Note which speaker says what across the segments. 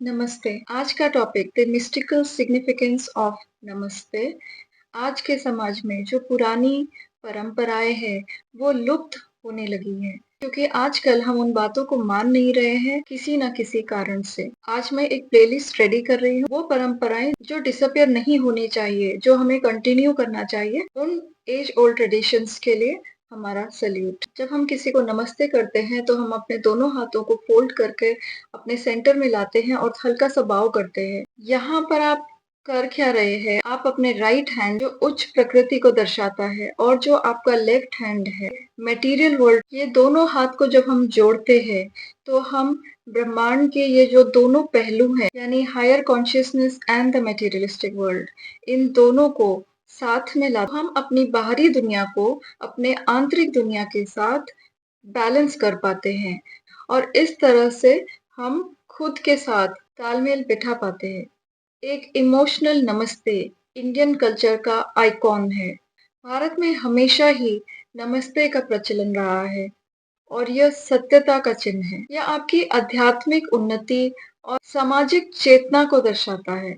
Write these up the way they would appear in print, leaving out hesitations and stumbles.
Speaker 1: नमस्ते। आज का topic the mystical significance of नमस्ते। आज के समाज में जो पुरानी परंपराएं हैं वो लुप्त होने लगी हैं क्योंकि आजकल हम उन बातों को मान नहीं रहे हैं किसी ना किसी कारण से। आज मैं एक प्लेलिस्ट रेडी कर रही हूँ, वो परंपराएं जो डिसअपियर नहीं होनी चाहिए, जो हमें कंटिन्यू करना चाहिए, उन एज ओल्ड ट्रेडिशंस के लिए हमारा सल्यूट। जब हम किसी को नमस्ते करते हैं तो हम अपने दोनों हाथों को फोल्ड करके अपने सेंटर में लाते हैं और हल्का सा बाव करते हैं। यहाँ पर आप कर क्या रहे हैं? आप अपने राइट हैंड जो उच्च प्रकृति को दर्शाता है और जो आपका लेफ्ट हैंड है मटेरियल वर्ल्ड, ये दोनों हाथ को जब हम जोड़ते हैं तो हम ब्रह्मांड के ये जो दोनों पहलू हैं यानी higher consciousness and the materialistic world, इन दोनों को साथ में ला हम अपनी बाहरी दुनिया को अपने आंतरिक दुनिया के साथ बैलेंस कर पाते हैं और इस तरह से हम खुद के साथ तालमेल बिठा पाते हैं। एक इमोशनल नमस्ते इंडियन कल्चर का आइकॉन है। भारत में हमेशा ही नमस्ते का प्रचलन रहा है और यह सत्यता का चिन्ह है। यह आपकी आध्यात्मिक उन्नति और सामाजिक चेतना को दर्शाता है।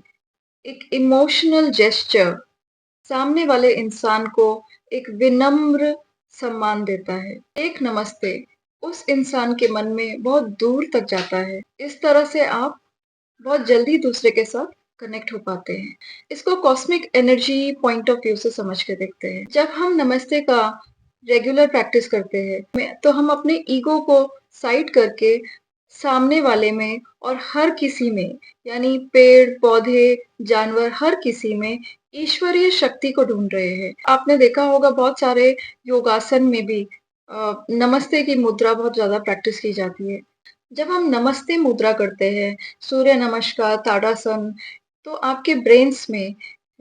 Speaker 1: एक इमोशनल जेस्चर सामने वाले इंसान को एक विनम्र सम्मान देता है। एक नमस्ते उस इंसान के मन में बहुत दूर तक जाता है। इस तरह से आप बहुत जल्दी दूसरे के साथ कनेक्ट हो पाते हैं। इसको cosmic energy point of view से समझ के देखते हैं। जब हम नमस्ते का रेगुलर प्रैक्टिस करते हैं तो हम अपने ईगो को साइड करके सामने वाले में और हर किसी में यानी पेड़ पौधे जानवर हर किसी में ईश्वरीय शक्ति को ढूंढ रहे हैं। आपने देखा होगा बहुत सारे योगासन में भी नमस्ते की मुद्रा बहुत ज्यादा प्रैक्टिस की जाती है। जब हम नमस्ते मुद्रा करते हैं, सूर्य नमस्कार, ताड़ासन, तो आपके ब्रेन्स में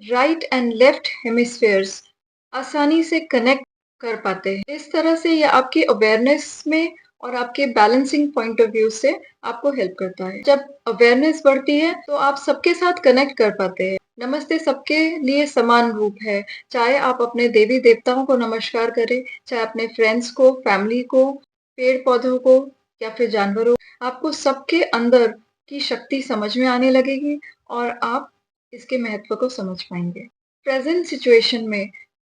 Speaker 1: राइट एंड लेफ्ट हेमिस्फेयर्स आसानी से कनेक्ट कर पाते हैं। इस तरह से ये आपकी अवेयरनेस में और आपके बैलेंसिंग पॉइंट ऑफ व्यू से आपको हेल्प करता है। जब अवेयरनेस बढ़ती है तो आप सबके साथ कनेक्ट कर पाते हैं। नमस्ते सबके लिए समान रूप है, चाहे आप अपने देवी देवताओं को नमस्कार करें, चाहे अपने फ्रेंड्स को, फैमिली को, पेड़ पौधों को या फिर जानवरों, आपको सबके अंदर की शक्ति समझ में आने लगेगी और आप इसके महत्व को समझ पाएंगे। प्रेजेंट सिचुएशन में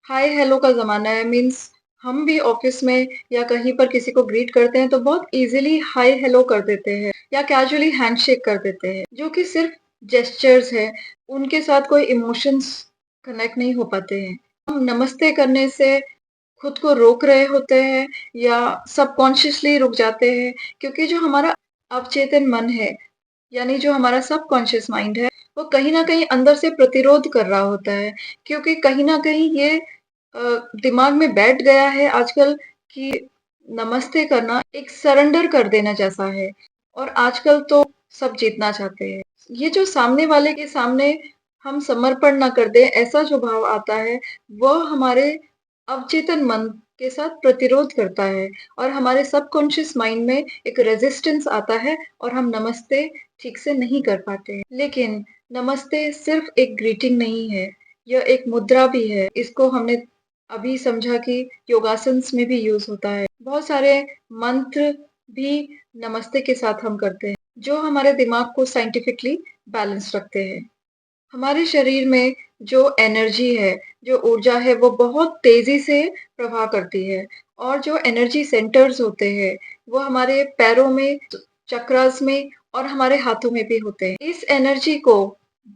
Speaker 1: हाय हेलो का जमाना है, मीन्स हम भी ऑफिस में या कहीं पर किसी को ग्रीट करते हैं तो बहुत इजीली हाय हेलो कर देते हैं या कैजुअली हैंडशेक कर देते हैं, जो कि सिर्फ जेस्चर्स है, उनके साथ कोई इमोशंस कनेक्ट नहीं हो पाते हैं। हम नमस्ते करने से खुद को रोक रहे होते हैं या सबकॉन्शियसली रुक जाते हैं क्योंकि जो हमारा अवचेतन मन है यानी जो हमारा सबकॉन्शियस माइंड है वो कहीं ना कहीं अंदर से प्रतिरोध कर रहा होता है क्योंकि कहीं ना कहीं ये दिमाग में बैठ गया है आजकल कि नमस्ते करना एक सरेंडर कर देना जैसा है और आजकल तो सब जीतना चाहते हैं। ये जो सामने वाले के सामने हम समर्पण ना कर दें ऐसा जो भाव आता है वह हमारे अवचेतन मन के साथ प्रतिरोध करता है और हमारे सबकॉन्शियस माइंड में एक रेजिस्टेंस आता है और हम नमस्ते ठीक से नहीं कर पाते हैं। लेकिन नमस्ते सिर्फ एक ग्रीटिंग नहीं है, यह एक मुद्रा भी है। इसको हमने अभी समझा कि योगासन्स में भी यूज होता है। बहुत सारे मंत्र भी नमस्ते के साथ हम करते हैं जो हमारे दिमाग को साइंटिफिकली बैलेंस रखते हैं। हमारे शरीर में जो एनर्जी है, जो ऊर्जा है वो बहुत तेजी से प्रवाह करती है और जो एनर्जी सेंटर्स होते हैं वो हमारे पैरों में, चक्रास में और हमारे हाथों में भी होते हैं। इस एनर्जी को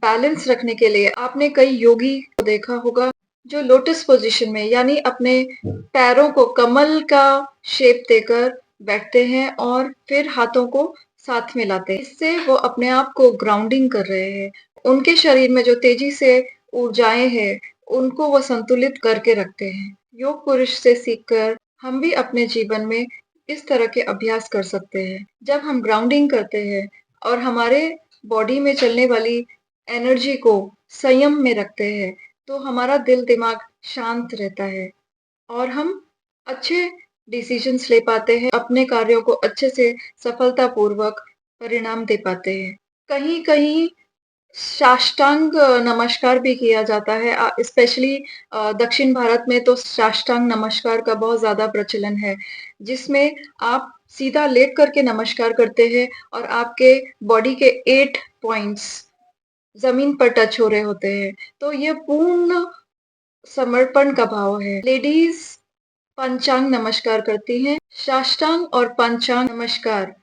Speaker 1: बैलेंस रखने के लिए आपने कई योगी को देखा होगा जो लोटस पोजीशन में यानी अपने पैरों को कमल का शेप देकर बैठते हैं और फिर हाथों को साथ में लाते हैं। इससे वो अपने आप को ग्राउंडिंग कर रहे हैं। उनके शरीर में जो तेजी से ऊर्जाएं हैं उनको वो संतुलित करके रखते हैं। योग पुरुष से सीखकर हम भी अपने जीवन में इस तरह के अभ्यास कर सकते हैं। जब हम ग्राउंडिंग करते हैं और हमारे बॉडी में चलने वाली एनर्जी को संयम में रखते हैं तो हमारा दिल दिमाग शांत रहता है और हम अच्छे डिसीजंस ले पाते हैं, अपने कार्यों को अच्छे से सफलतापूर्वक परिणाम दे पाते हैं। कहीं कहीं साष्टांग नमस्कार भी किया जाता है, स्पेशली दक्षिण भारत में तो साष्टांग नमस्कार का बहुत ज्यादा प्रचलन है जिसमें आप सीधा लेट करके नमस्कार करते हैं और आपके बॉडी के 8 पॉइंट्स ज़मीन पर टच हो रहे होते हैं, तो ये पूर्ण समर्पण का भाव है। लेडीज़ पंचांग नमस्कार करती हैं। साष्टांग और पंचांग नमस्कार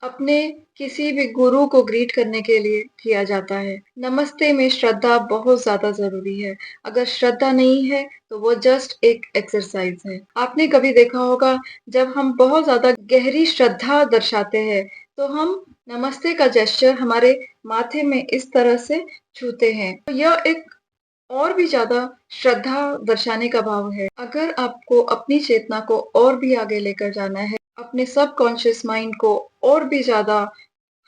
Speaker 1: अपने किसी भी गुरु को ग्रीट करने के लिए किया जाता है। नमस्ते में श्रद्धा बहुत ज़्यादा ज़रूरी है। अगर श्रद्धा नहीं है, तो वो जस्ट एक एक्सरसाइज़ है। आपने कभी देखा होगा जब हम बहुत ज़्यादा गहरी श्रद्धा दर्शाते हैं, तो हम नमस्ते का जेस्चर हमारे माथे में इस तरह से छूते हैं। तो यह एक और भी ज़्यादा श्रद्धा दर्शाने का भाव है। अगर आपको अपनी चेतना को और भी आगे लेकर जाना है, अपने सबकॉन्शियस माइंड को और भी ज़्यादा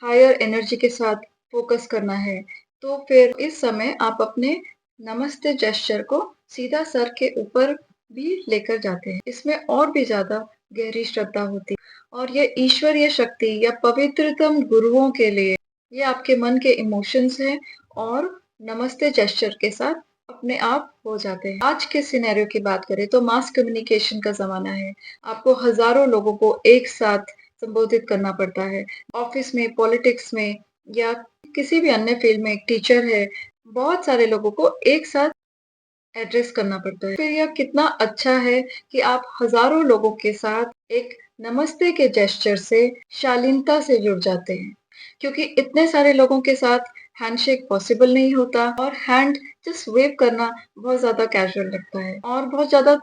Speaker 1: हायर एनर्जी के साथ फोकस करना है, तो फिर इस समय आप अपने नमस्ते जेस्चर को सीधा सर के ऊपर भी लेकर जाते हैं। इसमें और भी ज़्यादा गहरी श्रद्धा होती है और ये ईश्वरीय शक्ति या पवित्रतम गुरुओं के लिए ये आपके मन के इमोशंस हैं और नमस्ते जेस्चर के साथ अपने आप हो जाते हैं। आज के सिनेरियो की बात करें तो मास कम्युनिकेशन का ज़माना है। आपको हज़ारों लोगों को एक साथ संबोधित करना पड़ता है। ऑफ़िस में, पॉलिटिक्स में या किसी भी अन्य फ़ील्ड में एक टीचर है, बहुत सारे लोगों को एक साथ एड्रेस करना पड़ता है। फिर यह कितना अच्छा है कि आप हज़ारों लोगों के साथ एक नमस्ते के जेस्चर से शालीनता से जुड़ जाते हैं। क्योंकि इतने सारे लोगों के साथ हैंडशेक पॉसिबल नहीं होता और हैंड जस्ट वेव करना बहुत ज़्यादा कैजुअल लगता है और बहुत ज़्यादा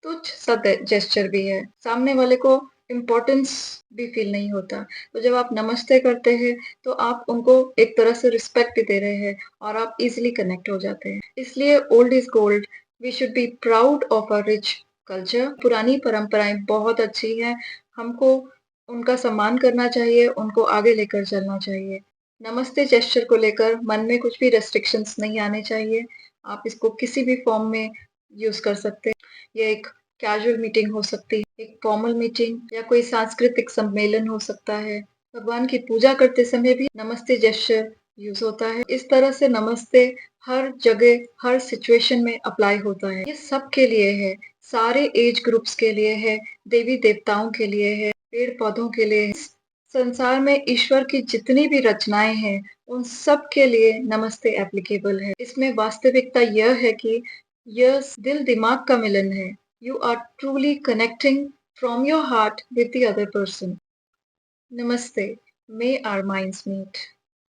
Speaker 1: तुच्छ सा जेस्चर भी है। सामने वाले को इम्पोर्टेंस भी फील नहीं होता। तो जब आप नमस्ते करते हैं, तो आप उनको एक तरह से रिस्पेक्ट भी दे रहे हैं और आप इज़िली कनेक्ट हो जाते हैं। इसलिए old is gold, we should be proud of our rich culture. पुरानी परंपराएँ बहुत अच्छी हैं, हमको उनका सम्मान करना चाहिए, उनको आगे लेकर चलना चाहिए। नमस्ते जेस्चर को लेकर मन में कुछ भी रिस्ट्रिक्शंस नहीं आने चाहिए। आप इसको किसी भी फॉर्म में यूज़ कर सकते हैं। ये एक कैजुअल मीटिंग हो सकती है, एक फॉर्मल मीटिंग या कोई सांस्कृतिक सम्मेलन हो सकता है। भगवान की पूजा करते समय भी नमस्ते जेस्चर यूज़ होता है। इस तरह से नमस्ते हर जगह, हर सिचुएशन में अप्लाई होता है। ये सबके लिए है, सारे एज ग्रुप्स के लिए है, देवी-देवताओं के लिए है, पेड़-पौधों के लिए है। इस संसार में ईश्वर की जितनी भी रचनाएँ हैं, उन सब के लिए नमस्ते एप्लीकेबल है। इसमें वास्तविकता यह है कि यह दिल-दिमाग का मिलन है। You are truly connecting from your heart with the other person. Namaste. May our minds meet.